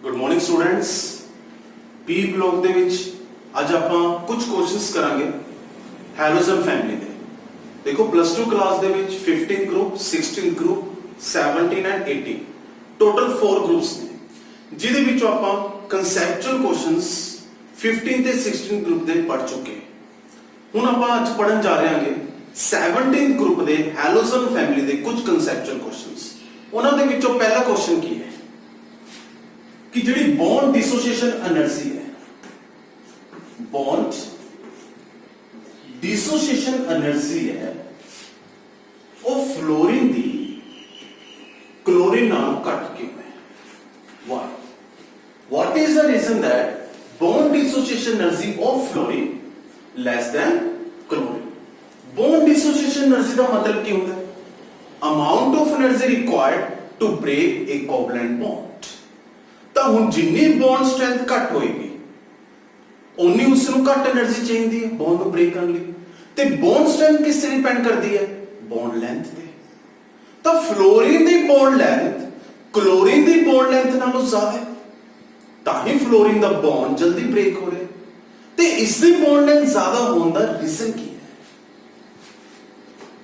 Good morning students. P block ਦੇ ਵਿੱਚ ਅੱਜ ਆਪਾਂ ਕੁਝ ਕੋਸ਼ਿਸ਼ ਕਰਾਂਗੇ ਹੈਲੋਜਨ ਫੈਮਿਲੀ ਦੇ। ਦੇਖੋ ਪਲੱਸ 2 ਕਲਾਸ ਦੇ ਵਿੱਚ 15 group 16 group 17 and 18 total 4 groups ਨੇ ਜਿਹਦੇ ਵਿੱਚੋਂ ਆਪਾਂ ਕਨਸੈਪਚੁਅਲ ਕੁਐਸਚਨਸ 15 ਤੇ 16 ਗਰੁੱਪ ਦੇ ਪੜ ਚੁੱਕੇ। ਹੁਣ ਆਪਾਂ ਅੱਜ ਪੜਨ ਜਾ ਰਹੇ ਹਾਂਗੇ 17 ਗਰੁੱਪ ਦੇ ਹੈਲੋਜਨ ਫੈਮਿਲੀ ਦੇ ਕੁਝ ਕਨਸੈਪਚੁਅਲ ਕੁਐਸਚਨਸ। ਉਹਨਾਂ ਦੇ ਵਿੱਚੋਂ ਪਹਿਲਾ ਕੁਐਸਚਨ ਕੀ ਹੈ कि जी बॉन्ड डिसोसिएशन एनर्जी है, बॉन्ड डिसोसिएशन एनर्जी है वो फ्लोरीन दी क्लोरीन नालों घट क्यों है? Why? What is the reason that bond dissociation energy of fluorine less than chlorine? Bond dissociation energy का मतलब क्या होता है? Amount of energy required to break a covalent bond। ਤਾਂ ਹੁਣ ਜਿੰਨੀ ਬੌਂਡ ਸਟਰੈਂਥ ਘੱਟ ਹੋਏਗੀ ਉਨੀ ਉਸ ਨੂੰ ਘੱਟ એનર્ਜੀ ਚਾਹੀਦੀ ਹੈ ਬੌਂਡ ਨੂੰ ਬ੍ਰੇਕ ਕਰਨ ਲਈ। ਤੇ ਬੌਂਡ ਸਟਰੈਂਥ ਕਿਸ ਤੇ ਡਿਪੈਂਡ ਕਰਦੀ ਹੈ? ਬੌਂਡ ਲੈਂਥ ਤੇ। ਤਾਂ ਫਲੋਰੀਨ ਦੀ ਬੌਂਡ ਲੈਂਥ ਕਲੋਰੀਨ ਦੀ ਬੌਂਡ ਲੈਂਥ ਨਾਲੋਂ ਜ਼ਿਆਦਾ ਹੈ, ਤਾਂ ਹੀ ਫਲੋਰੀਨ ਦਾ ਬੌਂਡ ਜਲਦੀ ਬ੍ਰੇਕ ਹੋ ਰਿਹਾ। ਤੇ ਇਸ ਦੀ ਬੌਂਡ ਲੈਂਥ ਜ਼ਿਆਦਾ ਹੋਣ ਦਾ ਰੀਜ਼ਨ ਕੀ ਹੈ?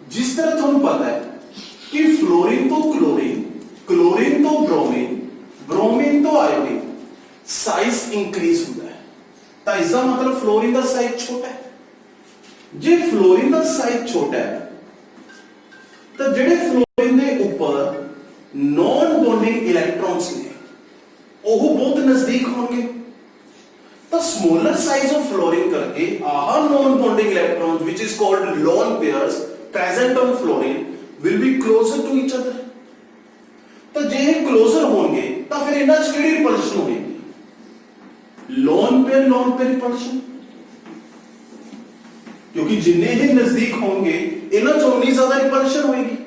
ਜਿਸ ਤਰ੍ਹਾਂ ਤੁਹਾਨੂੰ ਪਤਾ ਹੈ ਕਿ ਫਲੋਰੀਨ ਤੋਂ ਕਲੋਰੀਨ, ਕਲੋਰੀਨ ਤੋਂ ਬ੍ਰੋਮੀਨ, ब्रोमीन तो आयोडीन साइज इंक्रीज होता है, तो इसका मतलब फ्लोरीन का साइज छोटा है। जे फ्लोरीन का साइज छोटा है तो जेडे फ्लोरीन के ऊपर नॉन बॉन्डिंग इलेक्ट्रॉन्स ने वो बहुत नजदीक होंगे। तो स्मॉलर साइज ऑफ फ्लोरीन करके ah non bonding electrons which is called lone pairs present on fluorine will be closer to each other. तो जे क्लोजर होंगे तो फिर इन्हां च किहड़ी रिपल्शन होगी? Lone pair repulsion. क्योंकि जिन्ने ही नजदीक होंगे इन्हां च उन्नी ज्यादा रिपल्शन होगी।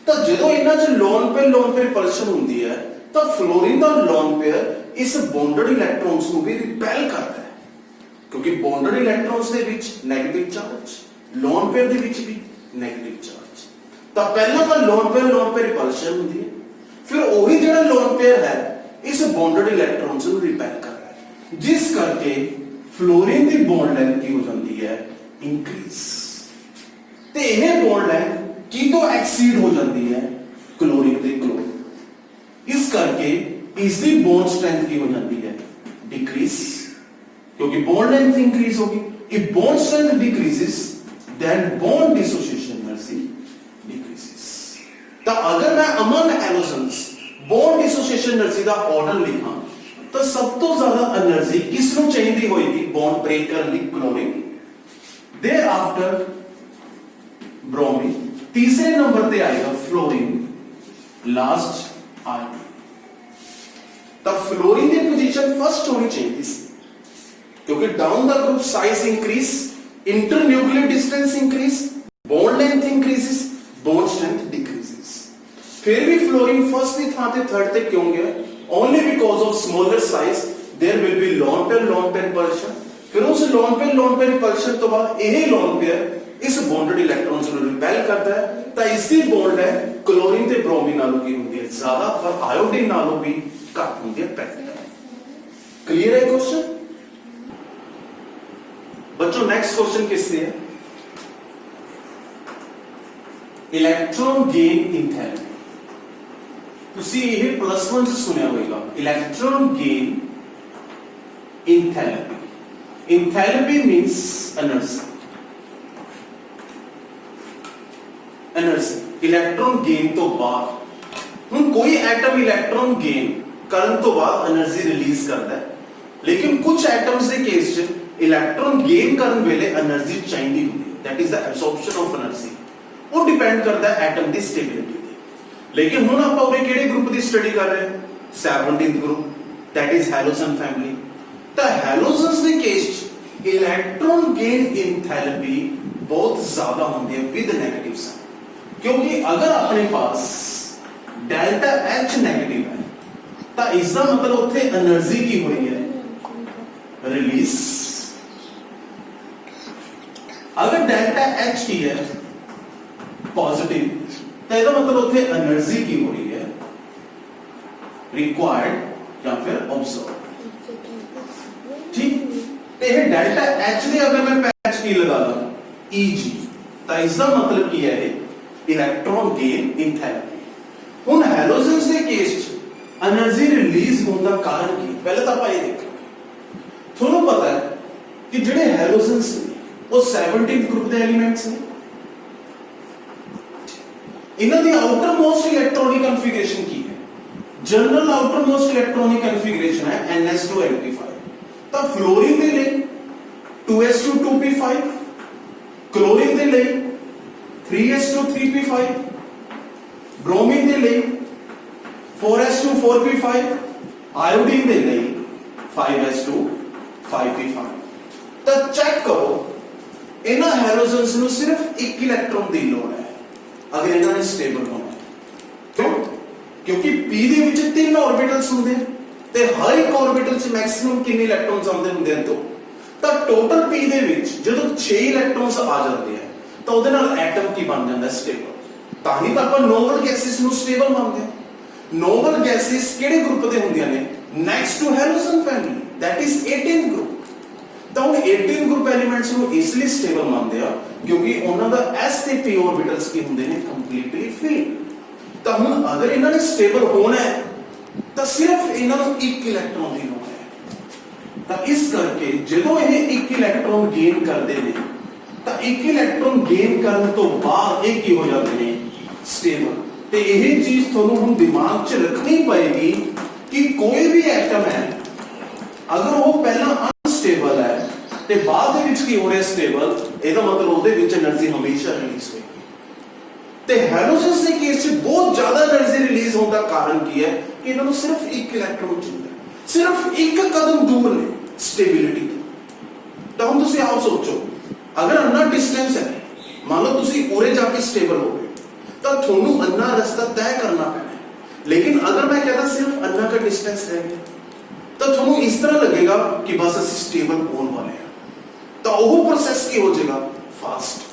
तो जदों इन्हां च लोन पेयर रिपल्शन होंदी है तो फ्लोरीन दा लोन पेयर इस बॉन्डेड इलेक्ट्रॉन्स को भी रिपेल करता है, क्योंकि बॉन्डेड इलेक्ट्रॉन्स दे विच नेगेटिव चार्ज, लोन पेयर दे विच भी नेगेटिव चार्ज। तो पहला तो लोन पेयर रिपल्शन होंदी है, फिर वही जो लोन पेयर है इस बॉन्डेड इलेक्ट्रॉन से रिपेल कर रहा है, जिस करके फ्लोरीन की बॉन्ड लेंथ की हो जाती है इंक्रीज। ते यह बॉन्ड लेंथ की तो एक्सीड हो जाती है क्लोरीन ते क्लोरीन, इस करके इसकी बॉन्ड स्ट्रेंथ की हो जाती है डिक्रीज, क्योंकि बॉन्ड लेंथ इंक्रीज होगी। If bond strength decreases then bond dissociation energy decreases. तो अगर मैं among halogens bond dissociation energy का ऑर्डर लिखा तो सब तो ज्यादा एनर्जी किसनु चाहिए होगी? बॉन्ड ब्रेक करने लिए क्लोरीन, देयर आफ्टर ब्रोमीन, तीसरे नंबर पे आएगा फ्लोरीन, लास्ट आयोडीन। तो फ्लोरीन की पोजीशन फर्स्ट होनी चाहिए, क्योंकि down the group size increase, internuclear distance increase, bond length increases, bond strength decreases. फिर भी फ्लोरीन फर्स्ट की थां ते थर्ड ते क्यों गया? Only because of smaller size there will be lone pair repulsion. फिर उस लोन पेयर रिपल्शन तो बाद यही लोन पेयर इस बॉन्डेड इलेक्ट्रॉन्स को रिपेल करता है, तो इसकी बॉन्ड है क्लोरीन ते ब्रोमीन नालों की होती है ज्यादा, पर आयोडीन नालों भी कम होती है प्रैक्टिकल। क्लियर है क्वेश्चन बच्चों? नेक्स्ट क्वेश्चन किससे है? Electron gain enthalpy. ਤੁਸੀਂ ਇਹ ਪਲੱਸ 1 ਚ ਸੁਣਿਆ ਹੋਵੇਗਾ, electron gain enthalpy. Enthalpy means energy, energy electron gain तो बाद ਹੁਣ कोई एटम इलेक्ट्रॉन गेन ਕਰਨ ਤੋਂ ਬਾਅਦ એનર્ਜੀ ਰਿਲੀਜ਼ ਕਰਦਾ ਹੈ, लेकिन कुछ एटम्स ਦੇ ਕੇਸ ਚ इलेक्ट्रॉन गेन ਕਰਨ ਵੇਲੇ એનર્ਜੀ ਚਾਹੀਦੀ ਹੁੰਦੀ ਹੈ, that is the absorption of energy. ਉਹ ਡਿਪੈਂਡ ਕਰਦਾ ਹੈ एटम ਦੀ स्टेबिलिटी। लेकिन हुण आपां उरे किहड़े ग्रुप की स्टडी कर रहे हैं? 17th group, that is halogen family. तो हैलोजन्स के केस इलेक्ट्रॉन गेन एंथैल्पी बहुत ज्यादा होती है विद नेगेटिव साइन, क्योंकि अगर अपने पास डेल्टा एच नेगेटिव है तो इसका मतलब उत्थे एनर्जी की हो रही है रिलीज। अगर डेल्टा एच की है पॉजिटिव तो इसका मतलब उत्थे एनर्जी की हो रही है रिक्वायर्ड ਜਾਂ ਫਿਰ ਆਬਜ਼ਰਵ। ਠੀਕ, ਤੇ ਇਹ ਡੈਲਟਾ H ਦੇ ਅਗਰ ਮੈਂ ਪੈਚ ਕੀ ਲਗਾ ਲਾਂ Eg, ਤਾਂ ਇਸ ਦਾ ਮਤਲਬ ਕੀ ਹੈ ਇਹ ਇਲੈਕਟ੍ਰੋਨ ਗੇਨ ਇੰਥੈਲਪੀ। ਹੁਣ ਹੈਲੋਜਨਸ ਦੇ ਕੇਸ 'ਚ એનર્ਜੀ ਰਿਲੀਜ਼ ਹੋਣ ਦਾ ਕਾਰਨ ਕੀ? ਪਹਿਲਾਂ ਤਾਂ ਆਪਾਂ ਇਹ ਦੇਖਾਂਗੇ। ਤੁਹਾਨੂੰ ਪਤਾ ਹੈ ਕਿ ਜਿਹੜੇ ਹੈਲੋਜਨਸ ਨੇ ਉਹ 17th ਗਰੁੱਪ ਦੇ ਐਲੀਮੈਂਟਸ ਨੇ। ਇਹਨਾਂ ਦੀ ਆਊਟਰ ਮੋਸਟ ਇਲੈਕਟ੍ਰੋਨਿਕ ਕਨਫੀਗਰੇਸ਼ਨ ਕੀ ਹੈ? General outer most electronic configuration ਹੈ NS2Np5। ਤਾਂ ਫਲੋਰੀਨ ਦੇ ਲਈ 2s2 2p5, ਕਲੋਰੀਨ ਦੇ ਲਈ 3s2 3p5, ਬ੍ਰੋਮੀਨ ਦੇ ਲਈ 4s2 4p5, ਆਇਓਡੀਨ ਦੇ ਲਈ 5s2 5p5। ਤਾਂ ਚੈੱਕ ਕਰੋ ਇਹਨਾਂ ਹੈਲੋਜਨਸ ਨੂੰ ਸਿਰਫ ਇੱਕ ਇਲੈਕਟ੍ਰੋਨ ਦੀ ਲੋੜ ਹੈ ਅਗਰ ਇਹਨਾਂ ਨੇ ਸਟੇਬਲ ਹੋਣਾ। ਕਿਉਂ? ਕਿਉਂਕਿ p ਦੇ ਵਿੱਚ 3 ਆਰਬਿਟਲਸ ਹੁੰਦੇ ਨੇ ਤੇ ਹਰ ਇੱਕ ਆਰਬਿਟਲ 'ਚ ਮੈਕਸਿਮਮ ਕਿੰਨੇ ਇਲੈਕਟ੍ਰੋਨਸ ਆਉਂਦੇ ਹੁੰਦੇ ਹਨ? ਤਾਂ ਟੋਟਲ p ਦੇ ਵਿੱਚ ਜਦੋਂ 6 ਇਲੈਕਟ੍ਰੋਨਸ ਆ ਜਾਂਦੇ ਆ ਤਾਂ ਉਹਦੇ ਨਾਲ ਐਟਮ ਕੀ ਬਣ ਜਾਂਦਾ? ਸਟੇਬਲ। ਤਾਂ ਹੀ ਤਾਂ ਆਪਾਂ ਨੋਬਲ ਗੈਸਿਸ ਨੂੰ ਸਟੇਬਲ ਮੰਨਦੇ ਹਾਂ। ਨੋਬਲ ਗੈਸਿਸ ਕਿਹੜੇ ਗਰੁੱਪ ਦੇ ਹੁੰਦੀਆਂ ਨੇ? Next to halogen family, that is 18th group. ਤਾਂ ਹੁਣ 18 ਗਰੁੱਪ ਐਲੀਮੈਂਟਸ ਨੂੰ ਇਸ ਲਈ ਸਟੇਬਲ ਮੰਨਦੇ ਆ ਕਿਉਂਕਿ ਉਹਨਾਂ ਦਾ s ਤੇ p ਆਰਬਿਟਲਸ ਕੀ ਹੁੰਦੇ ਨੇ? Completely field. ਤਾਂ ਹੁਣ ਅਗਰ ਇਹਨਾਂ ਨੇ ਸਟੇਬਲ ਹੋਣਾ ਹੈ ਤਾਂ ਸਿਰਫ ਇਹਨਾਂ ਨੂੰ ਇੱਕ ਇਲੈਕਟ੍ਰੋਨ ਦੀ ਲੋੜ ਹੈ। ਤਾਂ ਇਸ ਕਰਕੇ ਜਦੋਂ ਇਹ ਇੱਕ ਇਲੈਕਟ੍ਰੋਨ ਗੇਨ ਕਰਦੇ ਨੇ ਤਾਂ ਇੱਕ ਇਲੈਕਟ੍ਰੋਨ ਗੇਨ ਕਰਨ ਤੋਂ ਬਾਅਦ ਇਹ ਕੀ ਹੋ ਜਾਂਦੇ ਨੇ? ਸਟੇਬਲ। ਤੇ ਇਹ ਚੀਜ਼ ਤੁਹਾਨੂੰ ਹੁਣ ਦਿਮਾਗ 'ਚ ਰੱਖਣੀ ਪਏਗੀ ਕਿ ਕੋਈ ਵੀ ਐਟਮ ਹੈ ਅਗਰ ਉਹ ਪਹਿਲਾਂ ਅਨਸਟੇਬਲ ਹੈ ਤੇ ਬਾਅਦ ਦੇ ਵਿੱਚ ਕੀ ਹੋ ਰਿਹਾ? ਸਟੇਬਲ। ਇਹਦਾ ਮਤਲਬ ਉਹਦੇ ਵਿੱਚ એનર્ਜੀ ਹਮੇਸ਼ਾ ਰਿਲੀਜ਼ ਹੋਏਗੀ। ਤੇ ਹੈਲੋਜਨਸ ਦੇ ਕੇਸ 'ਚ ਬਹੁਤ ਜ਼ਿਆਦਾ એનર્ਜੀ ਰਿਲੀਜ਼ ਹੋਣ ਦਾ ਕਾਰਨ ਕੀ ਹੈ ਕਿ ਇਹਨਾਂ ਨੂੰ ਸਿਰਫ ਇੱਕ ਇਲੈਕਟ੍ਰੋਨ ਚਾਹੀਦਾ, ਸਿਰਫ ਇੱਕ ਕਦਮ ਦੂਰ ਨੇ ਸਟੇਬਿਲਿਟੀ ਤੋਂ। ਤਾਂ ਹੁਣ ਤੁਸੀਂ ਆਪ ਸੋਚੋ ਅਗਰ ਅੰਨਾ ਡਿਸਟੈਂਸ ਹੈ, ਮੰਨ ਲਓ ਤੁਸੀਂ ਉਰੇ ਜਾ ਕੇ ਸਟੇਬਲ ਹੋ ਗਏ ਤਾਂ ਤੁਹਾਨੂੰ ਅੰਨਾ ਰਸਤਾ ਤੈਅ ਕਰਨਾ ਪੈਣਾ ਹੈ। ਲੇਕਿਨ ਅਗਰ ਮੈਂ ਕਹਿੰਦਾ ਸਿਰਫ ਅੰਨਾ ਦਾ ਡਿਸਟੈਂਸ ਰਹਿ ਗਿਆ ਤਾਂ ਤੁਹਾਨੂੰ ਇਸ ਤਰ੍ਹਾਂ ਲੱਗੇਗਾ ਕਿ ਬਸ ਅਸੀਂ ਸਟੇਬਲ ਹੋਣ ਵਾਲੇ ਹਾਂ। ਤਾਂ ਉਹ ਪ੍ਰੋਸੈਸ ਕੀ ਹੋ ਜਾਏਗਾ? ਫਾਸਟ।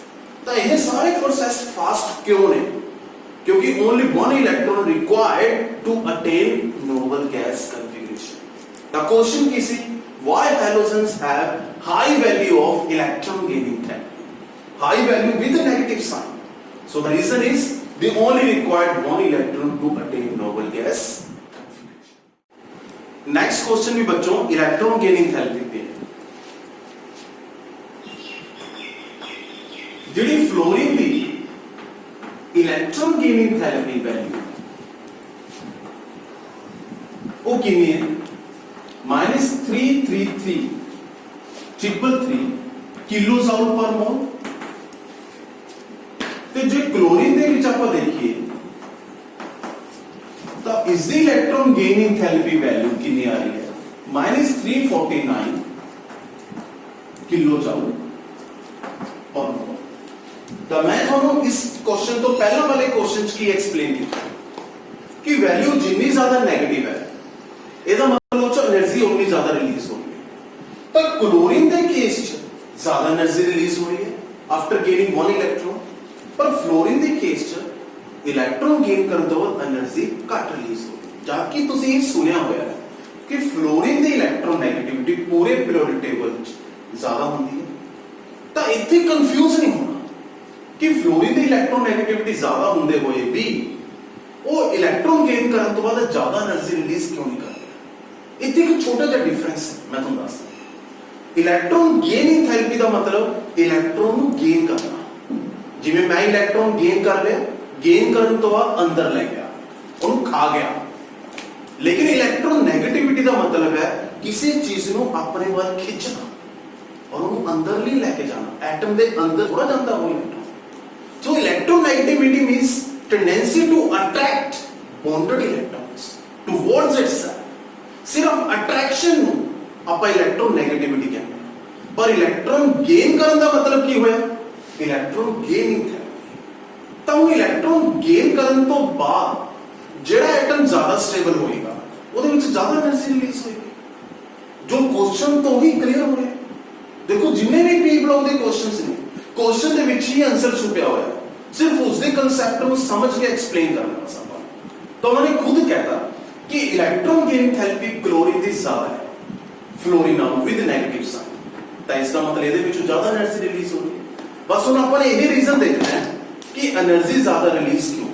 ਤਾਂ ਇਹ ਸਾਰੇ ਪ੍ਰੋਸੈਸ ਫਾਸਟ ਕਿਉਂ ਨੇ? ਕਿਉਂਕਿ only one electron required to attain noble gas configuration. The question Ki C? Why halogens have high value of electron gaining therapy? High value with a negative sign. So the reason is they only required one electron to attain noble gas configuration. Next question भी बच्चों electron gaining therapy पे है। ਜਿਹੜੀ fluorine ਦੀ electron gaining therapy value ਉਹ ਕਿੰਨੀ ਹੈ? -333 kilo Joule ਪਰ mall. ਤੇ ਜੇ ਕਲੋਰੀਨ ਦੇ ਵਿੱਚ ਆਪਾਂ ਦੇਖੀਏ ਤਾਂ ਇਸ ਦੀ ਇਲੈਕਟ੍ਰੋਨ ਗੇਨਿੰਗ ਥੈਰੇਪੀ ਵੈਲਿਊ ਕਿੰਨੀ ਆ ਰਹੀ ਹੈ? -349 ਕਿਲੋ ਜੂਲ ਪਰ ਮੋਲ। ਤਾਂ ਮੈਂ ਤੁਹਾਨੂੰ ਇਸ ਕੁਐਸਚਨ ਤੋਂ ਪਹਿਲਾਂ ਵਾਲੇ ਕੁਐਸਚਨ 'ਚ ਕੀ ਐਕਸਪਲੇਨ ਕੀਤਾ ਕਿ ਵੈਲਿਊ ਜਿੰਨੀ ਜ਼ਿਆਦਾ ਨੈਗੇਟਿਵ ਹੈ ਇਹਦਾ ਮਤਲਬ ਉਹ 'ਚ એનર્ਜੀ ਉਨੀ ਜ਼ਿਆਦਾ ਰਿਲੀਜ਼ ਹੋ ਰਹੀ ਹੈ। ਤਾਂ ਕਲੋਰੀਨ ਦੇ ਕੇਸ 'ਚ ਜ਼ਿਆਦਾ એનર્ਜੀ ਰਿਲੀਜ਼ ਹੋ ਰਹੀ ਹੈ ਆਫਟਰ ਗੇਨਿੰਗ 1 ਇਲੈਕਟ੍ਰੋਨ, ਪਰ ਫਲੋਰੀਨ ਦੇ ਕੇਸ 'ਚ ਇਲੈਕਟ੍ਰੋਨ ਗੇਨ ਕਰਨ ਤੋਂ ਬਾਅਦ એનર્ਜੀ ਘੱਟ ਰਿਲੀਜ਼ ਹੋ ਰਹੀ ਹੈ। ਜਦਕਿ ਤੁਸੀਂ ਇਹ ਸੁਣਿਆ ਹੋਇਆ ਹੈ ਕਿ ਫਲੋਰੀਨ ਦੀ ਇਲੈਕਟ੍ਰੋਨ ਨੈਗੇਟਿਵਿਟੀ ਪੂਰੇ ਪੀਰੀਓਡਿਕ ਟੇਬਲ 'ਚ ਜ਼ਿਆਦਾ ਹੁੰਦੀ ਹੈ। ਤਾਂ ਇੱਥੇ ਕਨਫਿਊਜ਼ ਨਹੀਂ ਹੋਣਾ ਕਿ ਫਲੋਰੀਨ ਦੀ ਇਲੈਕਟ੍ਰੋਨ ਨੈਗੇਟਿਵਿਟੀ ਜ਼ਿਆਦਾ ਹੁੰਦੇ ਹੋਏ ਵੀ ਉਹ ਇਲੈਕਟ੍ਰੋਨ ਗੇਨ ਕਰਨ ਤੋਂ ਬਾਅਦ ਜ਼ਿਆਦਾ એનર્ਜੀ ਰਿਲੀਜ਼ ਕਿਉਂ ਨਹੀਂ ਕਰ ਰਿਹਾ। ਇੱਥੇ ਇੱਕ ਛੋਟਾ ਜਿਹਾ ਡਿਫਰੈਂਸ ਹੈ, ਮੈਂ ਤੁਹਾਨੂੰ ਦੱਸਦਾ। ਇਲੈਕਟ੍ਰੋਨ ਗੇਨਿੰਗ ਥੈਰੇਪੀ ਦਾ ਮਤਲਬ ਇਲੈਕਟ੍ਰੋਨ ਨੂੰ ਗੇਨ ਕਰਨਾ। ਜਿਵੇਂ ਮੈਂ ਇਲੈਕਟ੍ਰੋਨ ਗੇਨ ਕਰ ਲਿਆ, ਗੇਨ ਕਰਨ ਤੋਂ ਬਾਅਦ ਅੰਦਰ ਲੈ ਗਿਆ, ਉਹਨੂੰ ਖਾ ਗਿਆ। ਲੇਕਿਨ ਇਲੈਕਟ੍ਰੋਨ ਨੈਗੇਟਿਵਿਟੀ ਦਾ ਮਤਲਬ ਹੈ ਕਿਸੇ ਚੀਜ਼ ਨੂੰ ਆਪਣੇ ਵੱਲ ਖਿੱਚਣਾ ਔਰ ਉਹਨੂੰ ਅੰਦਰ ਨਹੀਂ ਲੈ ਕੇ ਜਾਣਾ। ਐਟਮ ਦੇ ਅੰਦਰ ਥੋੜਾ ਜਾਂਦਾ ਉਹ electron. So electronegativity means tendency to attract bonded electrons towards itself. ਸਿਰਫ attraction ਨੂੰ ਆਪਾਂ electronegativity ਕਹਿੰਦੇ ਹਾਂ। ਪਰ ਇਲੈਕਟ੍ਰੋਨ ਗੇਨ ਕਰਨ ਦਾ ਮਤਲਬ ਕੀ ਹੋਇਆ? Electron gaining therapy. ਤਾਂ ਉਹ ਇਲੈਕਟ੍ਰੋਨ ਗੇਨ ਕਰਨ ਤੋਂ ਬਾਅਦ ਜਿਹੜਾ ਐਟਮ ਜ਼ਿਆਦਾ ਸਟੇਬਲ ਹੋਏਗਾ ਉਹਦੇ ਵਿੱਚ ਜ਼ਿਆਦਾ એનર્ਜੀ ਰਿਲੀਜ਼ ਹੋਏਗੀ। ਜੋ ਕੁਐਸਚਨ ਤੋਂ ਹੀ ਕਲੀਅਰ ਹੋ ਰਿਹਾ। ਦੇਖੋ ਜਿੰਨੇ ਵੀ ਪੀ ਬਲੌਕ ਦੇ ਕੁਐਸਚਨਸ ਨੇ, ਕੁਐਸਚਨ ਦੇ ਵਿੱਚ ਹੀ ਆਨਸਰ ਛੁਪਿਆ ਹੋਇਆ, ਸਿਰਫ ਉਸ ਦੇ ਕਨਸੈਪਟ ਨੂੰ ਸਮਝ ਕੇ ਐਕਸਪਲੇਨ ਕਰਨਾ ਸਭ। ਤਾਂ ਉਹਨਾਂ ਨੇ ਖੁਦ ਕਹਿਤਾ कि इलेक्ट्रॉन गेन थैलेपी क्लोरीन ਦੀ ਜ਼ਿਆਦਾ ਹੈ ਫਲੋਰੀਨ ਨਾਲ ਵਿਦ 네ਗੇਟਿਵ ਸਾਈਨ ਤਾਂ ਇਸ ਦਾ ਮਤਲਬ ਇਹਦੇ ਵਿੱਚੋਂ ਜ਼ਿਆਦਾ એનર્ਜੀ ਰਿਲੀਜ਼ ਹੋਣੀ ਬਸ ਹੁਣ ਆਪਾਂ ਨੇ ਇਹ ਰੀਜ਼ਨ ਦੇਖਣਾ ਹੈ ਕਿ એનર્ਜੀ ਜ਼ਿਆਦਾ ਰਿਲੀਜ਼ ਕਿਉਂ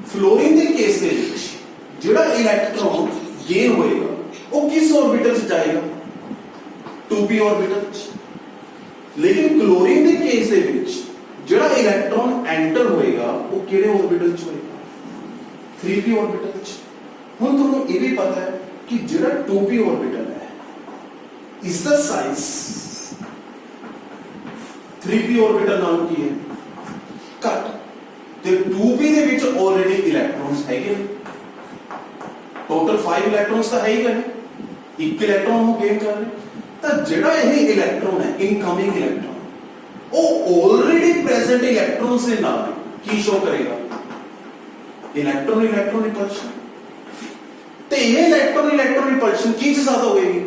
ਫਲੋਰੀਨ ਦੇ ਕੇਸ ਦੇ ਵਿੱਚ ਜਿਹੜਾ ਇਲੈਕਟ੍ਰੋਨ ਗੇਨ ਹੋਏਗਾ ਉਹ ਕਿਸ ਆਰਬਿਟਲ 'ਚ ਜਾਏਗਾ 2p ਆਰਬਿਟਲ 'ਚ ਲੇਕਿਨ ਕਲੋਰੀਨ ਦੇ ਕੇਸ ਦੇ ਵਿੱਚ ਜਿਹੜਾ ਇਲੈਕਟ੍ਰੋਨ ਐਂਟਰ ਹੋਏਗਾ ਉਹ ਕਿਹੜੇ ਆਰਬਿਟਲ 'ਚ ਹੋਏਗਾ 3p ਆਰਬਿਟਲ 'ਚ ਹੁਣ ਤੁਹਾਨੂੰ ਇਹ ਵੀ ਪਤਾ ਹੈ ਕਿ ਜਿਹੜਾ 2p ਆਰਬਿਟਲ ਹੈ ਇਸ ਦਾ ਸਾਈਜ਼ 3p ਆਰਬਿਟਲ ਨਾਲੋਂ ਕੀ ਹੈ ਘੱਟ ਤੇ 2p ਦੇ ਵਿੱਚ ਆਲਰੇਡੀ ਇਲੈਕਟ੍ਰੋਨਸ ਹੈਗੇ ਨੇ ਟੋਟਲ 5 ਇਲੈਕਟ੍ਰੋਨਸ ਤਾਂ ਹੈਗੇ ਨੇ ਇੱਕ ਇਲੈਕਟ੍ਰੋਨ ਨੂੰ ਗੇਨ ਕਰ ਰਹੇ ਤਾਂ ਜਿਹੜਾ ਇਹ ਇਲੈਕਟ੍ਰੋਨ ਹੈ ਇਨਕਮਿੰਗ ਇਲੈਕਟ੍ਰੋਨ ਉਹ ਆਲਰੇਡੀ ਪ੍ਰੈਜ਼ੈਂਟ ਇਲੈਕਟ੍ਰੋਨਸ ਦੇ ਨਾਲ ਕੀ ਸ਼ੋ ਕਰੇਗਾ ਇਲੈਕਟ੍ਰੋਨ ਰਿਪਲਸ਼ਨ ਤੇ ਇਹ ਇਲੈਕਟ੍ਰੋਨ ਰਿਪਲਸ਼ਨ ਕੀ ਜ਼ਿਆਦਾ ਹੋਏਗੀ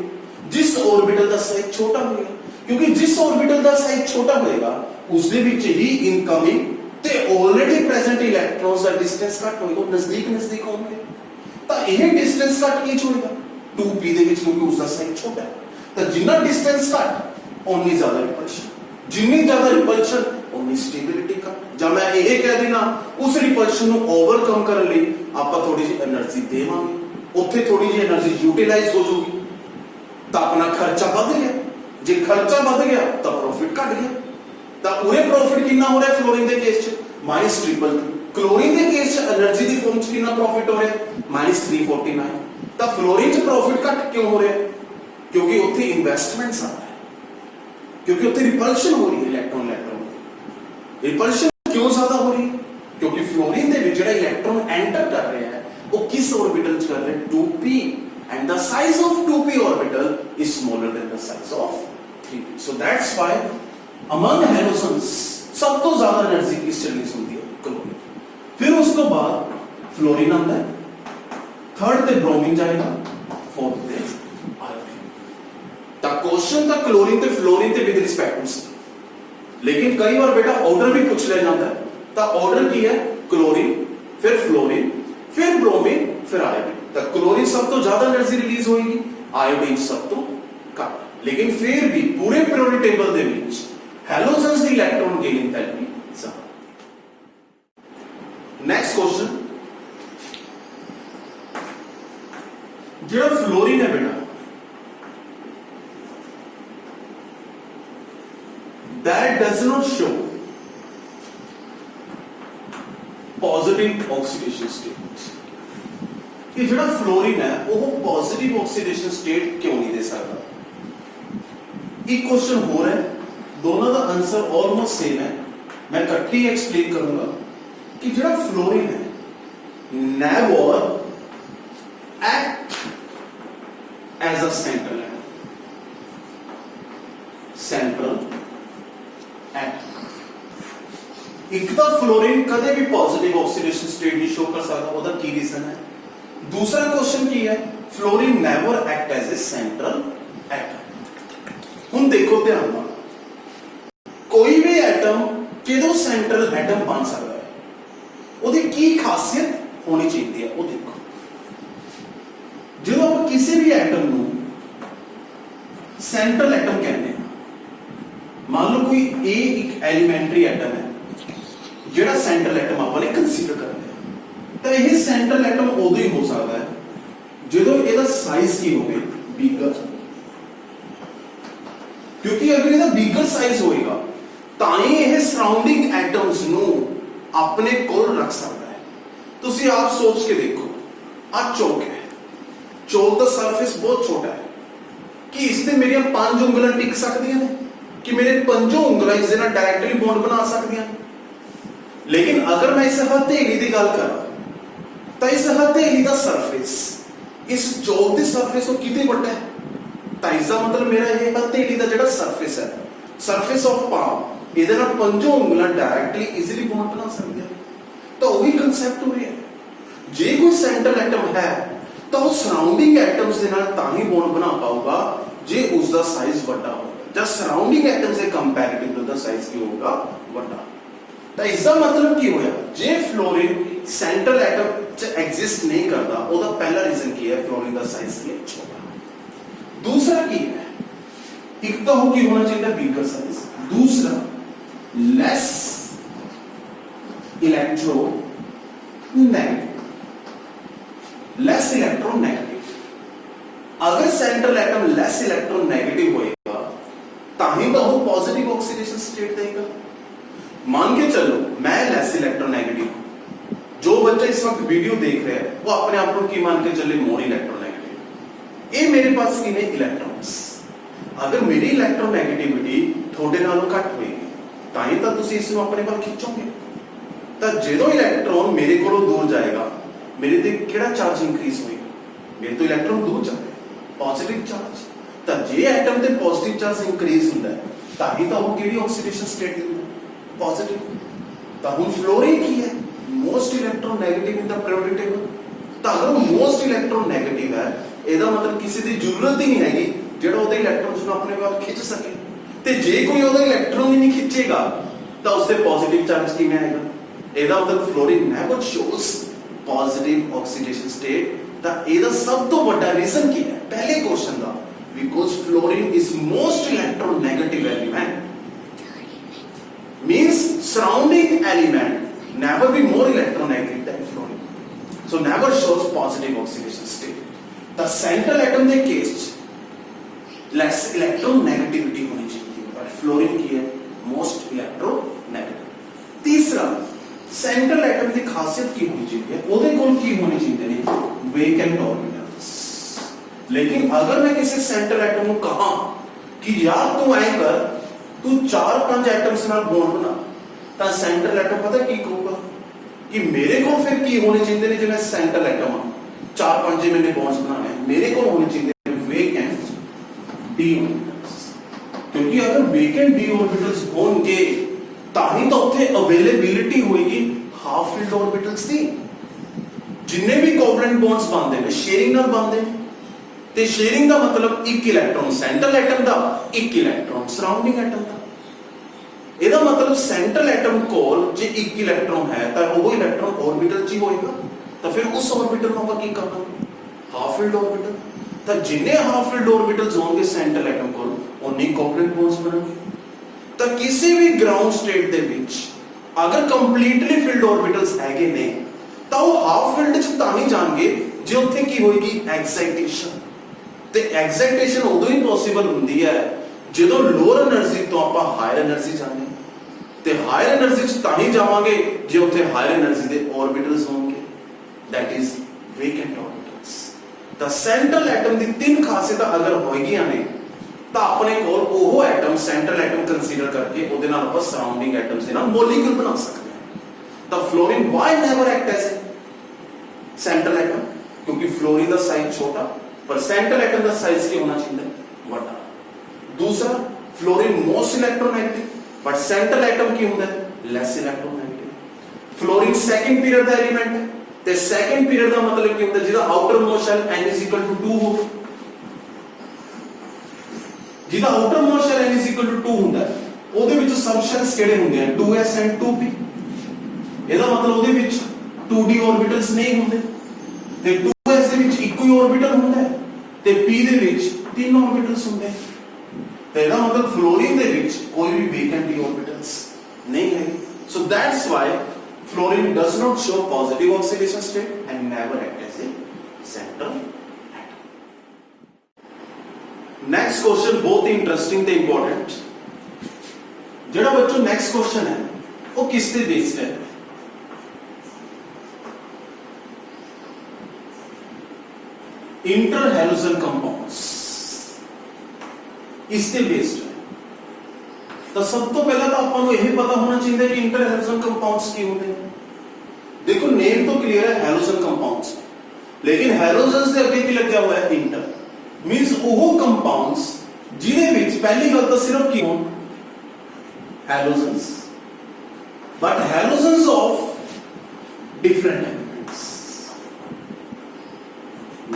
ਜਿਸ ਆਰਬਿਟਲ ਦਾ ਸਾਈਜ਼ ਛੋਟਾ ਹੋਏਗਾ ਕਿਉਂਕਿ ਜਿਸ ਆਰਬਿਟਲ ਦਾ ਸਾਈਜ਼ ਛੋਟਾ ਹੋਏਗਾ ਉਸ ਦੇ ਵਿੱਚ ਹੀ ਇਨਕਮਿੰਗ ਤੇ ਆਲਰੇਡੀ ਪ੍ਰੈਜ਼ੈਂਟ ਇਲੈਕਟ੍ਰੋਨਸ ਦਾ ਡਿਸਟੈਂਸ ਘੱਟ ਹੋਏਗਾ ਨਜ਼ਦੀਕ ਹੋਣਗੇ ਤਾਂ ਇਹ ਡਿਸਟੈਂਸ ਘੱਟ ਕੀ ਹੋਏਗਾ 2p ਦੇ ਵਿੱਚ ਕਿਉਂਕਿ ਉਸ ਦਾ ਸਾਈਜ਼ ਛੋਟਾ ਹੈ ਤਾਂ ਜਿੰਨਾ ਡਿਸਟੈਂਸ ਘੱਟ ਓਨੀ ਜ਼ਿਆਦਾ ਰਿਪਲਸ਼ਨ ਜਿੰਨੀ ਜ਼ਿਆਦਾ ਰਿਪਲਸ਼ਨ ਉਨੀ ਸਟੇਬਿਲਿਟੀ ਘੱਟ ਜਾਂ ਮੈਂ ਇਹ ਕਹਿ ਦੇਣਾ ਉਸ ਰਿਪਲਸ਼ਨ ਨੂੰ ਓਵਰਕਮ ਕਰਨ ਲਈ ਆਪਾਂ ਥੋੜੀ ਜਿਹੀ એનર્ਜੀ ਦੇਵਾਂਗੇ ਉੱਥੇ ਥੋੜੀ ਜਿਹੀ એનર્ਜੀ ਯੂਟਿਲਾਈਜ਼ ਹੋ ਜਾਊਗੀ ਤਾਂ ਆਪਣਾ ਖਰਚਾ ਵੱਧ ਗਿਆ ਜੇ ਖਰਚਾ ਵੱਧ ਗਿਆ ਤਾਂ ਪ੍ਰੋਫਿਟ ਘਟ ਗਿਆ ਤਾਂ ਉਹਦੇ ਪ੍ਰੋਫਿਟ ਕਿੰਨਾ ਹੋ ਰਿਹਾ ਫਲੋਰੀਨ ਦੇ ਕੇਸ 'ਚ -333 ਕਲੋਰੀਨ ਦੇ ਕੇਸ 'ਚ એનર્ਜੀ ਦੀ ਫਾਰਮ 'ਚ ਕਿੰਨਾ ਪ੍ਰੋਫਿਟ ਹੋ ਰਿਹਾ -349 ਤਾਂ ਫਲੋਰੀਨ 'ਚ ਪ੍ਰੋਫਿਟ ਘਟ ਕਿਉਂ ਹੋ ਰਿਹਾ ਕਿਉਂਕਿ ਉੱਥੇ ਇਨਵੈਸਟਮੈਂਟ ਜ਼ਿਆਦਾ ਹੈ ਕਿਉਂਕਿ ਉੱਥੇ ਰਿਪਲਸ਼ਨ ਹੋ ਰਹੀ ਹੈ ਇਲੈਕਟ੍ਰੋਨ ਰਿਪਲਸ਼ਨ ਕਿਉਂ ਜ਼ਿਆਦਾ ਹੋ ਰਹੀ ਹੈ ਕਿਉਂਕਿ ਫਲੋਰੀਨ ਦੇ ਵਿੱਚ ਜਿਹੜਾ ਇਲੈਕਟ੍ਰੋਨ ਐਂਟਰ ਕਰ ਰਿਹਾ ਹੈ ਉਹ ਕਿਸ ਆਰਬਿਟਲ 'ਚ ਕਰ ਰਿਹਾ 2p and the size of 2p orbital is smaller than the size of 3p so that's why among halogens ਸਭ ਤੋਂ ਜ਼ਿਆਦਾ એનર્ਜੀ ਕਿਸ ਚ ਰਿਲੀਜ਼ ਹੁੰਦੀ ਹੈ ਕਲੋਰੀਨ ਫਿਰ ਉਸ ਤੋਂ ਬਾਅਦ ਫਲੋਰੀਨ ਆਉਂਦਾ ਹੈ ਥਰਡ ਤੇ ਬ੍ਰੋਮੀਨ ਜਾਏਗਾ ਫੋਰਥ ਤੇ ਆਇਓਡੀਨ ਤਾਂ ਕੁਐਸਚਨ ਤਾਂ ਕਲੋਰੀਨ ਤੇ ਫਲੋਰੀਨ ਤੇ ਵਿਦ ਰਿਸਪੈਕਟ ਟੂ ਲੇਕਿਨ ਕਈ ਵਾਰ ਬੇਟਾ ਆਰਡਰ ਵੀ ਪੁੱਛ ਲਿਆ ਜਾਂਦਾ ਤਾਂ ਆਰਡਰ ਕੀ ਹੈ ਕਲੋਰੀਨ ਫਿਰ ਫਲੋਰੀਨ ਫਿਰ ਬ੍ਰੋਮੀਨ ਫਿਰ ਆਇਓਡੀਨ ਤਾਂ ਕਲੋਰੀਨ ਸਭ ਤੋਂ ਜ਼ਿਆਦਾ એનર્ਜੀ ਰਿਲੀਜ਼ ਹੋਏਗੀ ਆਇਓਡੀਨ ਸਭ ਤੋਂ ਘੱਟ ਲੇਕਿਨ ਫਿਰ ਵੀ ਪੂਰੇ ਪੀਰੀਓਡਿਕ ਟੇਬਲ ਦੇ ਵਿੱਚ ਹੈਲੋਜਨਸ ਦੀ ਇਲੈਕਟ੍ਰੋਨ ਗੇਨਿੰਗ ਥੈਰੇਪੀ ਜ਼ਿਆਦਾ ਨੈਕਸਟ ਕੁਐਸਚਨ ਜਿਹੜਾ ਫਲੋਰੀਨ ਹੈ ਬੇਟਾ that does not show positive oxidation state ਕਿ ਜਿਹੜਾ ਫਲੋਰੀਨ ਹੈ ਉਹ ਪੋਜ਼ਿਟਿਵ ਆਕਸੀਡੇਸ਼ਨ ਸਟੇਟ ਕਿਉਂ ਨਹੀਂ ਦੇ ਸਕਦਾ ਇੱਕ ਕੁਐਸਚਨ ਹੋਰ ਹੈ ਦੋਨਾਂ ਦਾ ਆਨਸਰ ਆਲਮੋਸਟ ਸੇਮ ਹੈ ਮੈਂ ਇਕੱਠੀ ਐਕਸਪਲੇਨ ਕਰੂੰਗਾ ਕਿ ਜਿਹੜਾ ਫਲੋਰੀਨ ਹੈ never act as a central ਇੱਕ ਤਾਂ ਫਲੋਰੀਨ ਕਦੇ ਵੀ ਪੋਜ਼ਿਟਿਵ ਆਕਸੀਡੇਸ਼ਨ ਸਟੇਟ ਨਹੀਂ ਸ਼ੋ ਕਰ ਸਕਦਾ ਉਹਦਾ ਕੀ ਰੀਜ਼ਨ ਹੈ दूसरा क्वेश्चन की है fluorine never act as a central atom हुन देखो ध्यान नाल कोई भी एटम किदों सेंट्रल एटम बन सकता है ओदी की खासियत होनी चाहिए है वो देखो जो आप किसी भी एटम नु सेंट्रल एटम कहते हैं मान लो कोई ए एक एलिमेंटरी एटम है जेड़ा सेंट्रल एटम आपने कंसीडर करते हैं ਤਾਂ ਇਹ ਸੈਂਟਰਲ ਐਟਮ ਉਦੋਂ ਹੀ ਹੋ ਸਕਦਾ ਹੈ ਜਦੋਂ ਇਹਦਾ ਸਾਈਜ਼ ਕੀ ਹੋਵੇ ਬਿਗਰ ਕਿਉਂਕਿ ਅਗਰ ਇਹਦਾ ਬਿਗਰ ਸਾਈਜ਼ ਹੋਏਗਾ ਤਾਂ ਹੀ ਇਹ ਸਰਾਊਂਡਿੰਗ ਐਟਮਸ ਨੂੰ ਆਪਣੇ ਕੋਲ ਰੱਖ ਸਕਦਾ ਹੈ ਤੁਸੀਂ ਆਪ ਸੋਚ ਕੇ ਦੇਖੋ ਆ ਚੌਕ ਹੈ ਚੌਕ ਦਾ ਸਰਫੇਸ ਬਹੁਤ ਛੋਟਾ ਹੈ ਕਿ ਇਸ ਤੇ ਮੇਰੀਆਂ 5 ਉਂਗਲਾਂ ਟਿਕ ਸਕਦੀਆਂ ਨੇ ਕਿ ਮੇਰੇ ਪੰਜੋਂ ਉਂਗਲਾਂ ਇਸ ਦੇ ਨਾਲ ਡਾਇਰੈਕਟਲੀ ਬੌਂਡ ਬਣਾ ਸਕਦੀਆਂ ਲੇਕਿਨ ਅਗਰ ਮੈਂ ਇਸ ਹਥੇਲੀ ਦੀ ਗੱਲ ਕਰਾਂ ਤਾਂ ਇਸ ਹਥੇਲੀ ਦਾ ਸਰਫੇਸ ਇਸ ਚੌਕ ਦੇ ਸਰਫੇਸ ਤੋਂ ਕਿਤੇ ਵੱਡਾ ਹੈ ਤਾਂ ਇਸ ਦਾ ਮਤਲਬ ਮੇਰਾ ਇਹ ਹਥੇਲੀ ਦਾ ਜਿਹੜਾ ਸਰਫੇਸ ਹੈ ਸਰਫੇਸ ਆਫ ਪਾਮ ਇਹਦੇ ਨਾਲ ਪੰਜੋਂ ਉਂਗਲਾਂ ਡਾਇਰੈਕਟਲੀ ਈਜ਼ੀਲੀ ਬੌਂਡ ਬਣਾ ਸਕਦੇ ਆ ਤਾਂ ਉਹੀ ਕਨਸੈਪਟ ਹੋ ਰਿਹਾ ਜੇ ਕੋਈ ਸੈਂਟਰਲ ਐਟਮ ਹੈ ਤਾਂ ਉਹ ਸਰਾਊਂਡਿੰਗ ਐਟਮਸ ਦੇ ਨਾਲ ਤਾਂ ਹੀ ਬੌਂਡ ਬਣਾ ਪਾਊਗਾ ਜੇ ਉਸ ਦਾ ਸਾਈਜ਼ ਵੱਡਾ ਹੋਵੇ ਜਾਂ ਸਰਾਊਂਡਿੰਗ ਐਟਮਸ ਦੇ ਕੰਪੈਰੀਟਿਵ ਦਾ ਸਾਈਜ਼ ਕੀ ਹੋਊਗਾ ਵੱਡਾ ਤਾਂ ਇਸ ਦਾ ਮਤਲਬ ਕੀ ਹੋਇਆ ਜੇ ਫਲੋਰੀਨ ਸੈਂਟਰਲ ਐਟਮ च एग्जिस्ट नहीं करता, ਉਹਦਾ पहला रीजन की है फ्लोरीन का साइज की छोटा। दूसरा की है, एक तो हो की होना चाहिए बीकर साइज, दूसरा लेस इलेक्ट्रोनेगेटिव, लेस इलेक्ट्रोनेगेटिव। अगर सेंट्रल एटम लेस इलेक्ट्रोनेगेटिव होएगा ताही तो वो पॉजिटिव ऑक्सीडेशन स्टेट देगा। मान के चलो मैं लेस इलेक्ट्रोनेगेटिव हूं, जो बच्चा इस वक्त वीडियो देख रहे हैं वो अपने आप को की मान के चले मोर इलेक्ट्रोनेगेटिव, ये मेरे पास की ने इलेक्ट्रॉन्स। अगर मेरी इलेक्ट्रोनेगेटिविटी थोड़े नालों घट होएगी ताही तो तुसी इसको अपने पास खिंचोगे। तो जो इलेक्ट्रॉन मेरे को दूर जाएगा मेरे ते केड़ा चार्ज इंक्रीज होएगा, मेरे तो इलेक्ट्रॉन दूर जाते पॉजिटिव चार्ज। तो जे एटम ते पॉजिटिव चार्ज इंक्रीज होता है ताही तो वो केड़ी ऑक्सीडेशन स्टेट दिंदा पॉजिटिव। तो हुन फ्लोरीन की है most electronegative in the periodic table. तो अगर वो मोस्ट इलेक्ट्रोनेगेटिव है ਇਹਦਾ मतलब किसी की जरूरत ही नहीं हैगी ਜਿਹੜਾ ਉਹਦੇ ਇਲੈਕਟ੍ਰੋਨਸ ਨੂੰ ਆਪਣੇ ਵੱਲ ਖਿੱਚ ਸਕੇ। ਤੇ ਜੇ ਕੋਈ ਉਹਦਾ ਇਲੈਕਟ੍ਰੋਨ ਹੀ ਨਹੀਂ ਖਿੱਚੇਗਾ ਤਾਂ ਉਸਦੇ ਪੋਜ਼ਿਟਿਵ ਚਾਰਜ ਕਿਵੇਂ ਆਏਗਾ। ਇਹਦਾ मतलब fluorine never shows positive oxidation state. ਤਾਂ ਇਹਦਾ ਸਭ ਤੋਂ ਵੱਡਾ ਰੀਜ਼ਨ ਕੀ ਹੈ ਪਹਿਲੇ question the, because fluorine is most electronegative element, means surrounding element never be more electronegative than fluorine, so never shows positive oxidation state। the central atom के case less electronegativity होनी चाहिए but fluorine की है most electronegative। तीसरा central atom की खासियत की होनी चाहिए, ਉਹਦੇ ਕੋਲ ਕੀ ਹੋਣੀ चाहिए ने वेकेंट ऑर्बिटल्स। लेकिन अगर मैं किसी सेंट्रल एटम को कहा कि यार तू ऐ कर तू 4-5 एटम्स नाल बॉन्ड बना, ਤਾਂ सेंट्रल एटम पता की कहूगा कि मेरे को फिर की होने चाहिए ने जिवें सेंट्रल एटम 4-5 जे मैंने बॉन्ड्स बनाने मेरे को होने चाहिए वेकेंट डी ऑर्बिटल्स। क्योंकि अगर वेकेंट डी ऑर्बिटल्स होंगे ताही तो उत्थे अवेलेबिलिटी होएगी हाफ फिल्ड ऑर्बिटल्स दी। जिन्ने भी कोवलेंट बॉन्ड्स बनते हैं शेयरिंग नाल बनते हैं, ते शेयरिंग का मतलब एक इलेक्ट्रॉन सेंट्रल एटम का, एक इलेक्ट्रॉन सराउंडिंग एटम का। ਇਹਦਾ मतलब सेंट्रल एटम कोल जे एक इलेक्ट्रॉन है तो वो इलेक्ट्रॉन ऑर्बिटल च ही होएगा, तो फिर उस ऑर्बिटल में ਆਪਾਂ ਕੀ ਕਰਨਾ हाफ फील्ड ऑर्बिटल। तो जिन्ने हाफ फील्ड ऑर्बिटल्स होंगे सेंट्रल एटम कोल उन्ने कोवलेंट बॉन्ड्स बनणगे। तो किसी भी ग्राउंड स्टेट दे विच अगर कंप्लीटली फील्ड ऑर्बिटल्स हैगे ने तो वो हाफ फील्ड च तां ही जाणगे जे उत्थे की होएगी एक्साइटेशन। ते एक्साइटेशन उदों ही पॉसिबल हुंदी है ਜਦੋਂ ਲੋਅਰ એનર્ਜੀ ਤੋਂ ਆਪਾਂ ਹਾਇਰ એનર્ਜੀ ਜਾਂਦੇ ਤੇ ਹਾਇਰ એનર્ਜੀ ਚ ਤਾਂ ਹੀ ਜਾਵਾਂਗੇ ਜੇ ਉੱਥੇ ਹਾਇਰ એનર્ਜੀ ਦੇ ऑर्बिटल्स ਹੋਣਗੇ, that is vacant orbitals। ਤਾਂ ਸੈਂਟਰਲ ਐਟਮ ਦੀ ਤਿੰਨ ਖਾਸੀਅਤਾਂ ਅਗਰ ਹੋਈਆਂ ਨੇ ਤਾਂ ਆਪਣੇ ਕੋਲ ਉਹ ਐਟਮ ਸੈਂਟਰਲ ਐਟਮ ਕੰਸੀਡਰ ਕਰਕੇ ਉਹਦੇ ਨਾਲ ਆਪਾਂ ਸਰਾਊਂਡਿੰਗ ਐਟਮਸ ਦੇ ਨਾਲ ਮੋਲੀਕਿਊਲ ਬਣਾ ਸਕਦੇ ਹਾਂ। ਤਾਂ fluorine why never act as central atom, क्योंकि फ्लोरीन का साइज छोटा पर सेंट्रल एटम का साइज क्या होना चाहिए बड़ा। दूसरा fluorine most electronegative but central atom की होता है less electronegative. Fluorine second period का एलिमेंट है ते सेकंड पीरियड का मतलब की होता है जिदा आउटर मोस्ट शेल n = 2 हो, जिदा आउटर मोस्ट शेल n = 2 ਹੁੰਦਾ ਹੈ ਉਹਦੇ ਵਿੱਚ सब शेल्स ਕਿਹੜੇ ਹੁੰਦੇ ਆ 2s and 2p। ਇਹਦਾ मतलब ਉਹਦੇ ਵਿੱਚ 2d ऑर्बिटल्स नहीं ਹੁੰਦੇ ਤੇ 2s ਦੇ ਵਿੱਚ ਇੱਕੋ ਹੀ ऑर्बिटल ਹੁੰਦਾ ਹੈ ਤੇ p ਦੇ ਵਿੱਚ तीन ऑर्बिटल्स ਹੁੰਦੇ हैं। तो ਇਹਦਾ मतलब फ्लोरीन ਦੇ ਵਿੱਚ कोई भी वेकेंट डी ऑर्बिटल्स नहीं है। So that's why fluorine does not show positive oxidation state and never act as a central atom। Next question बहुत ही इंटरेस्टिंग ते इंपॉर्टेंट। ਜਿਹੜਾ बच्चों नेक्स्ट क्वेश्चन है वो किस पे बेस्ड है, इंटर हैलोजन कंपाउंड्स इससे बेस्ड है। तो सब तो पहला तो अपन को यही पता होना चाहिए कि इंटर हैलोजन कंपाउंड्स की होते हैं। देखो नेम तो क्लियर है हैलोजन कंपाउंड्स, लेकिन हैलोजन से आगे की लगा हुआ है इंटर, मींस वो कंपाउंड्स जिन्हें विच पहली गल तो सिर्फ की हों halogens, but halogens of different elements,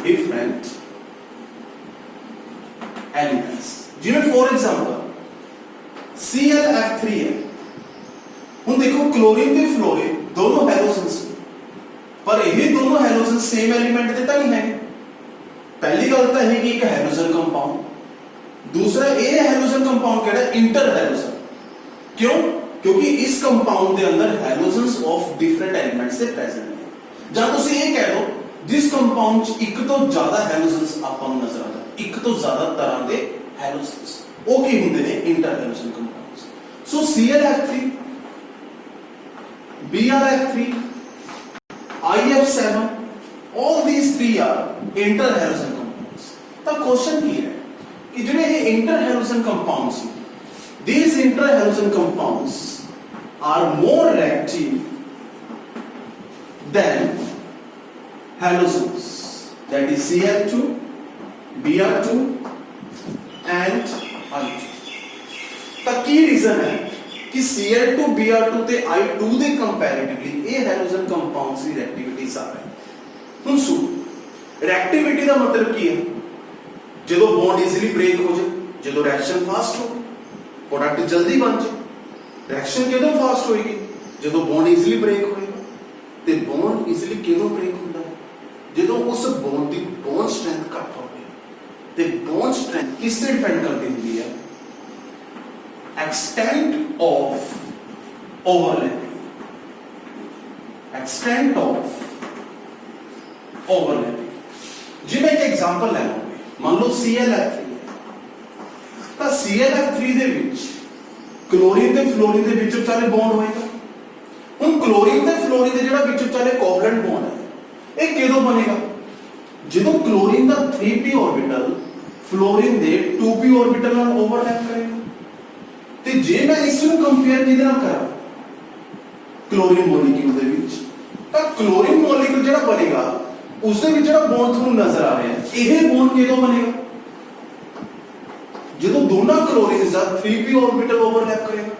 different elements. जिन्हें फॉर एग्जांपल ClF3 है, ਹੁਣ देखो क्लोरीन ਤੇ फ्लोरीन दोनों हैलोजन्स पर यही दोनों दोनों हैलोजन सेम एलिमेंट दे तां नहीं है। पहली गल तां है कि एक हैलोजन कंपाउंड, दूसरा ये हैलोजन कंपाउंड केड़ा इंटर हैलोजन। क्यों? क्योंकि इस कंपाउंड के अंदर हैलोजन्स ऑफ डिफरेंट एलिमेंट्स से प्रेजेंट है। जां तुसीं ये कह दो जिस कंपाउंड च एक तो ज्यादा हैलोजन्स आपां नूं नजर आउंदा, एक तो ज्यादा तरह के हैलोजन्स, ਉਹ ਕੀ ਹੁੰਦੇ ਨੇ inter halogen compounds. So ClF3, BrF3, IF7, all these three are inter halogen compounds. ਤਾਂ क्वेश्चन ਕੀ ਹੈ कि ਜਿਹੜੇ ਇਹ इंटर हैलोजन कंपाउंड्स ਨੇ, these inter halogen compounds are more reactive than halogens, that is Cl2, Br2 and I2। ਤਾਂ ਕੀ reason ਹੈ ਕਿ Cl2, Br2 ਤੇ I2 ਦੇ ਕੰਪੈਰੀਟਿਵਲੀ ਇਹ ਹੈਲੋਜਨ ਕੰਪਾਊਂਡਸ ਦੀ ਰਿਐਕਟੀਵਿਟੀ ਜ਼ਿਆਦਾ ਹੈ। ਹੁਣ ਸੁਣ, ਰਿਐਕਟੀਵਿਟੀ ਦਾ ਮਤਲਬ ਕੀ ਹੈ? ਜਦੋਂ ਬੌਂਡ ਈਜ਼ੀਲੀ ਬ੍ਰੇਕ ਹੋ ਜਾਏ, ਜਦੋਂ ਰਿਐਕਸ਼ਨ ਫਾਸਟ ਹੋ, ਪ੍ਰੋਡਕਟ ਜਲਦੀ ਬਣ ਜਾਏ। ਰਿਐਕਸ਼ਨ ਕਦੋਂ ਫਾਸਟ ਹੋਏਗੀ? ਜਦੋਂ ਬੌਂਡ ਈਜ਼ੀਲੀ ਬ੍ਰੇਕ ਹੋਏਗਾ। ਤੇ ਬੌਂਡ ਈਜ਼ੀਲੀ ਕਦੋਂ ਬ੍ਰੇਕ ਹੁੰਦਾ ਹੈ? ਜਦੋਂ ਉਸ ਬੌਂਡ ਦੀ ਬੌਂਡ ਸਟਰੈਂਥ ਘੱਟ ਹੋਵੇ। ਤੇ ਬੌਂਡ ਸਟਰੈਂਥ ਕਿਸ ਤੇ ਡਿਪੈਂਡ ਕਰਦੀ ਹੁੰਦੀ ਹੈ? extent of overlapping, extent of overlapping। जी मैं एक एग्जांपल ले लूंगा, मान लो ClF3 है, ਤਾਂ ClF3 ਦੇ ਵਿੱਚ क्लोरीन ਤੇ ਫਲੋਰੀਨ ਦੇ ਵਿੱਚ ਵਿਚਾਲੇ ਬੌਂਡ ਹੋਏਗਾ। ਹੁਣ क्लोरीन ਤੇ ਫਲੋਰੀਨ ਦੇ ਜਿਹੜਾ ਵਿੱਚ ਵਿਚਾਲੇ ਕੋਵਲੈਂਟ ਬੌਂਡ ਹੈ, ਇਹ ਕਿਦੋਂ ਬਣੇਗਾ? ਜਦੋਂ क्लोरीन ਦਾ 3p ऑर्बिटल ਫਲੋਰੀਨ ਦੇ 2p ऑर्बिटल ਨਾਲ ਓਵਰਲੈਪ ਕਰੇਗਾ। ਤੇ ਜੇ ਮੈਂ ਇਸ ਨੂੰ ਕੰਪੇਅਰ ਕਿਹਦੇ ਨਾਲ ਕਰਾਂ? क्लोरीन ਮੋਲੀਕਿਊਲ ਦੇ ਵਿੱਚ, ਤਾਂ क्लोरीन ਮੋਲੀਕਿਊਲ ਜਿਹੜਾ ਬਣੇਗਾ ਉਸ ਦੇ ਵਿੱਚ ਜਿਹੜਾ ਬੌਂਡ ਤੁਹਾਨੂੰ ਨਜ਼ਰ ਆ ਰਿਹਾ ਹੈ, ਇਹ ਬੌਂਡ ਕਿਦੋਂ ਬਣੇਗਾ? ਜਦੋਂ ਦੋਨਾਂ क्लोरीन्स ਦਾ 3p ऑर्बिटल ਓਵਰਲੈਪ ਕਰੇਗਾ।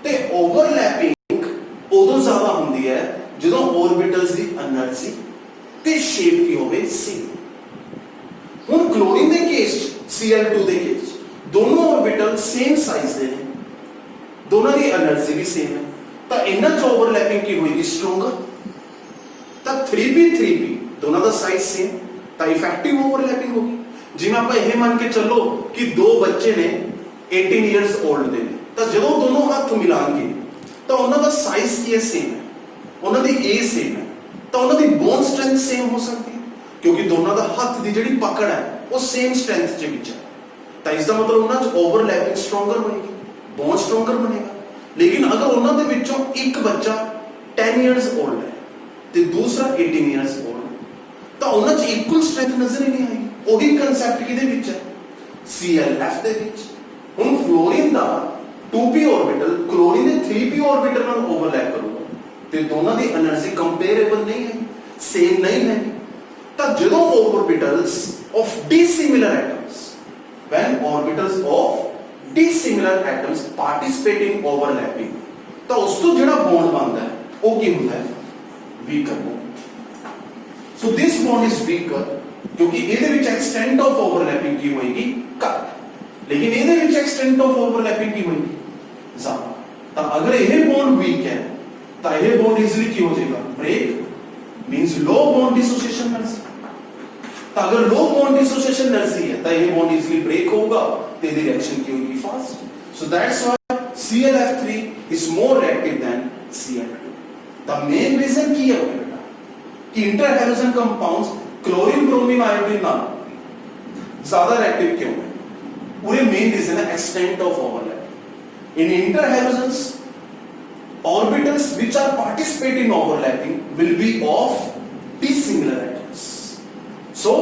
ਤੇ ਓਵਰਲੈਪਿੰਗ ਉਦੋਂ ਜ਼ਿਆਦਾ ਹੁੰਦੀ ਹੈ ਜਦੋਂ ऑर्बिटल्स ਦੀ એનર્ਜੀ ਤੇ ਸ਼ੇਪ ਕੀ ਹੋਵੇ ਸੇਮ। ਹੁਣ क्लोरीन ਦੇ ਕੇਸ Cl2 ਦੇ ਕੇਸ दोनों ऑर्बिटल सेम साइज ਦੇ ਨੇ, ਦੋਨਾਂ ਦੀ એનર્ਜੀ ਵੀ ਸੇਮ ਹੈ, ਤਾਂ ਇਹਨਾਂ ਚ ਓਵਰਲੈਪਿੰਗ ਕੀ ਹੋਏਗੀ? ਸਟਰੋਂਗਰ। ਤਾਂ 3p 3p ਦੋਨਾਂ ਦਾ ਸਾਈਜ਼ ਸੇਮ, ਤਾਂ ਇਫੈਕਟਿਵ ਓਵਰਲੈਪਿੰਗ ਹੋਗੀ। ਜਿਵੇਂ ਆਪਾਂ ਇਹ ਮੰਨ ਕੇ ਚੱਲੋ ਕਿ ਦੋ ਬੱਚੇ ਨੇ 18 ਇਅਰਸ 올ਡ ਦੇ ਨੇ, ਤਾਂ ਜਦੋਂ ਦੋਨੋਂ ਹੱਥ ਮਿਲਾਣਗੇ ਤਾਂ ਉਹਨਾਂ ਦਾ ਸਾਈਜ਼ ਕੀ ਹੈ? ਸੇਮ ਹੈ, ਉਹਨਾਂ ਦੀ ਏਜ ਸੇਮ ਹੈ, ਤਾਂ ਉਹਨਾਂ ਦੀ ਬੋਨ ਸਟਰੈਂਥ ਸੇਮ ਹੋ ਸਕਦੀ ਹੈ ਕਿਉਂਕਿ ਦੋਨਾਂ ਦਾ ਹੱਥ ਦੀ ਜਿਹੜੀ ਪਕੜ ਹੈ ਉਹ ਸੇਮ ਸਟਰੈਂਥ ਚ ਵਿੱਚ ਹੈ। ਤਾਂ ਇਸ ਦਾ ਮਤਲਬ ਉਹਨਾਂ ਚ ਓਵਰਲੈਪਿੰਗ ਸਟਰੋਂਗਰ ਹੋਏਗੀ, ਬੌਂਡ ਸਟਰੋਂਗਰ ਬਣੇਗਾ। ਲੇਕਿਨ ਅਗਰ ਉਹਨਾਂ ਦੇ ਵਿੱਚੋਂ ਇੱਕ ਬੱਚਾ 10 ਇਅਰਸ 올ਡ ਹੈ ਤੇ ਦੂਸਰਾ 18 ਇਅਰਸ 올ਡ ਹੈ, ਤਾਂ ਉਹਨਾਂ ਚ ਇਕੁਅਲ ਸਟਰੈਂਥ ਨਜ਼ਰ ਹੀ ਨਹੀਂ ਆਏਗੀ। ਉਹੀ ਕਨਸੈਪਟ ਕਿਹਦੇ ਵਿੱਚ ਹੈ? ClF ਦੇ ਵਿੱਚ। ਹੁਣ ਫਲੋਰੀਨ ਦਾ 2p ऑर्बिटल क्लोरीन ਦੇ 3p ऑर्बिटल ਨਾਲ ਓਵਰਲੈਪ ਕਰੂਗਾ ਤੇ ਦੋਨਾਂ ਦੀ એનર્ਜੀ ਕੰਪੇਅਰੇਬਲ ਨਹੀਂ ਹੈ, ਸੇਮ ਨਹੀਂ ਹੈ। ਤਾਂ ਜਦੋਂ orbitals of dissimilar atoms, when orbitals of dissimilar atoms participate in overlapping, ਤਾਂ ਉਸ ਤੋਂ ਜਿਹੜਾ ਬੌਂਡ ਬਣਦਾ ਹੈ ਉਹ ਕੀ ਹੁੰਦਾ ਹੈ? weaker bond। so this bond is weaker ਕਿਉਂਕਿ ਇਹਦੇ ਵਿੱਚ extent of overlapping ਕੀ ਹੋਏਗੀ? ਘੱਟ, ਲੇਕਿਨ ਇਹਦੇ ਵਿੱਚ extent of overlapping ਕੀ ਹੋਏਗੀ? ਜ਼ਿਆਦਾ। ਤਾਂ ਅਗਰ ਇਹ ਬੌਂਡ ਵੀਕ ਹੈ ਤਾਂ ਇਹ ਬੌਂਡ ਈਜ਼ੀਲੀ ਕੀ ਹੋ ਜਾਏਗਾ? ਬ੍ਰੇਕ ਮੀਨਸ ਲੋ ਬੌਂਡ डिसोसिएशन एनर्जी। ਤਾਂ ਅਗਰ ਲੋ ਬੌਂਡ डिसोसिएशन एनर्जी है ਤਾਂ ਇਹ ਬੌਂਡ ਈਜ਼ੀਲੀ ਬ੍ਰੇਕ ਹੋਊਗਾ ਤੇ ਇਹਦੀ ਰਿਐਕਸ਼ਨ ਕੀ ਹੋਏਗੀ? Fast. So that's why ClF3 is more reactive than Cl2। ਤਾਂ ਮੇਨ ਰੀਜ਼ਨ ਕੀ ਹੈ ਬੇਟਾ ਕਿ inter halogen compounds chlorine bromine iodine ਨਾਲ ਜ਼ਿਆਦਾ ਰਿਐਕਟਿਵ ਕਿਉਂ ਹੈ? ਉਹਦੇ ਮੇਨ ਰੀਜ਼ਨ ਹੈ extent of overlap। in interhalogens orbitals which are participate in overlapping will be of dissimilar atoms, so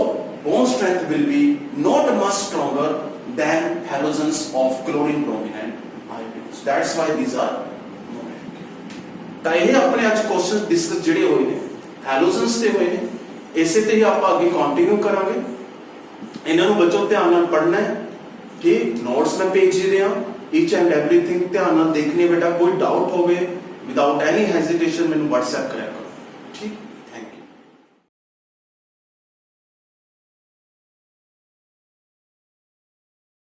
bond strength will be not much stronger than halogens of chlorine bromine and iodine। that's why these are more reactive। ਤਾਂ ਇਹ ਆਪਣੇ ਅੱਜ question discuss ਜਿਹੜੇ ਹੋਏ ਨੇ ਹੈਲੋਜਨਸ ਤੇ ਹੋਏ ਨੇ, ਇਸੇ ਤੇ ਹੀ ਆਪਾਂ ਅੱਗੇ ਕੰਟੀਨਿਊ ਕਰਾਂਗੇ। ਇਹਨਾਂ ਨੂੰ ਬੱਚੋ ਧਿਆਨ ਨਾਲ ਪੜ੍ਹਨਾ ਹੈ ਕਿ ਨੋਟਸ ਮੈਂ ਭੇਜ ਰਿਹਾ, ਈਚ ਐਂਡ ਐਵਰੀਥਿੰਗ ਧਿਆਨ ਨਾਲ ਦੇਖਣੀ ਹੈ ਬੇਟਾ। ਕੋਈ ਡਾਊਟ ਹੋਵੇ ਵਿਦਆਊਟ ਐਨੀ ਹੈਜ਼ਿਟੇਸ਼ਨ ਮੈਨੂੰ WhatsApp ਕਰਿਆ ਕਰੋ।